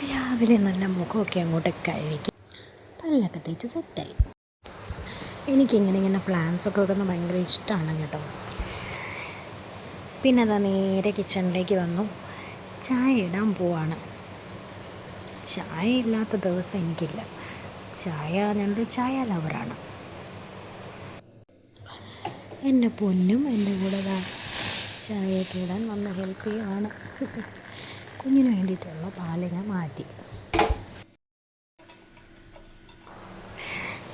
രാവിലെ നല്ല മുഖമൊക്കെ അങ്ങോട്ട് കഴുകി പല്ലൊക്കെ തേച്ച് സെറ്റായി. എനിക്കിങ്ങനെ പ്ലാൻസൊക്കെ വെക്കുന്നത് ഭയങ്കര ഇഷ്ടമാണ് കേട്ടോ. പിന്നെ അതാ നേരെ കിച്ചണിലേക്ക് വന്നു, ചായ ഇടാൻ പോവാണ്. ചായ ഇല്ലാത്ത ദിവസം എനിക്കില്ല. ഞാനൊരു ചായ ലവറാണ്. എൻ്റെ പൊന്നും എൻ്റെ കൂടെ ചായയൊക്കെ ഇടാൻ വന്ന് ഹെൽപ്പ് ചെയ്യുവാണ്. കുഞ്ഞിന് വേണ്ടിയിട്ടുള്ള പാല് ഞാൻ മാറ്റി.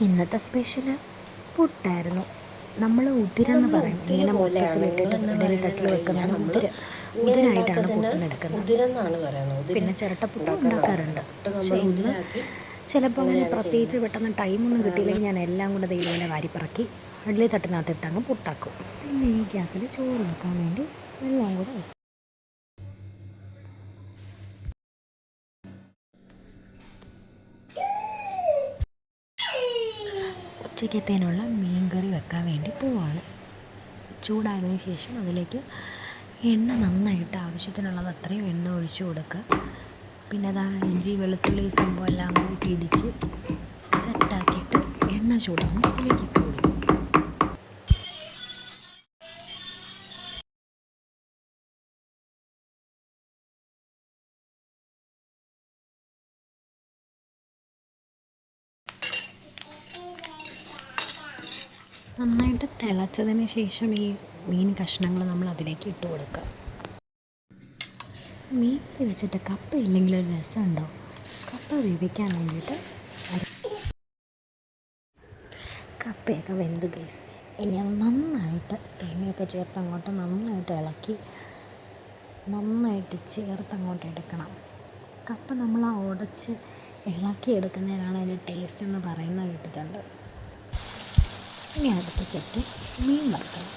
ഇന്നത്തെ സ്പെഷ്യൽ പുട്ടായിരുന്നു. നമ്മൾ ഉതിരെന്ന് പറയും, ഇങ്ങനെ മൊത്തത്തിലിട്ടിട്ട് ഇഡലി തട്ടിൽ വെക്കുന്നതാണ് ഉതിരായിട്ടാണ് പുട്ടിനെടുക്കുന്നത്. പിന്നെ ചിരട്ടപ്പുട്ടും ഉണ്ടാക്കാറുണ്ട്. പക്ഷേ ഇന്ന് ചിലപ്പോൾ അങ്ങനെ പ്രത്യേകിച്ച് പെട്ടെന്ന് ടൈമൊന്നും കിട്ടിയില്ലെങ്കിൽ ഞാൻ എല്ലാം കൂടെ ഇതുപോലെ വാരിപ്പറക്കി ഇഡലി തട്ടിനകത്തിട്ട് അങ്ങ് പുട്ടാക്കും. പിന്നെ ഈ ഗ്യാപ്പിൽ ചോറ് വെക്കാൻ വേണ്ടി വെള്ളം കൂടെ വെക്കും. ഉച്ചക്കത്തേനുള്ള മീൻ കറി വെക്കാൻ വേണ്ടി പോവാണ്. ചൂടായതിനു ശേഷം അതിലേക്ക് എണ്ണ നന്നായിട്ട് ആവശ്യത്തിനുള്ളത് അത്രയും എണ്ണ ഒഴിച്ചു കൊടുക്കുക. പിന്നെ അതാ ഇഞ്ചി വെളുത്തുള്ളി സംഭവം എല്ലാം കൂടി ഇടിച്ച് സെറ്റാക്കിയിട്ട് എണ്ണ ചൂടാകുമ്പോൾ അതിലേക്ക് ഇട്ട് കൊടുക്കും. നന്നായിട്ട് തിളച്ചതിന് ശേഷം ഈ മീൻ കഷ്ണങ്ങൾ നമ്മൾ അതിലേക്ക് ഇട്ട് കൊടുക്കുക. മീൻ കറി വെച്ചിട്ട് കപ്പ ഇല്ലെങ്കിൽ ഒരു രസമുണ്ടോ? കപ്പ വേവിക്കാൻ വേണ്ടിയിട്ട് കപ്പയൊക്കെ വെന്ത് ഗൈസ്. ഇനി അത് നന്നായിട്ട് തേങ്ങയൊക്കെ ചേർത്ത് അങ്ങോട്ട് നന്നായിട്ട് ഇളക്കി നന്നായിട്ട് ചേർത്തങ്ങോട്ട് എടുക്കണം. കപ്പ നമ്മൾ ഉടച്ച് ഇളക്കി എടുക്കുന്നതിനാണ് അതിൻ്റെ ടേസ്റ്റ് എന്ന് പറയുന്നത് കേട്ടിട്ടുണ്ട്. ഇനി അടുത്ത സെറ്റ് മീൻ വറുക്കണം.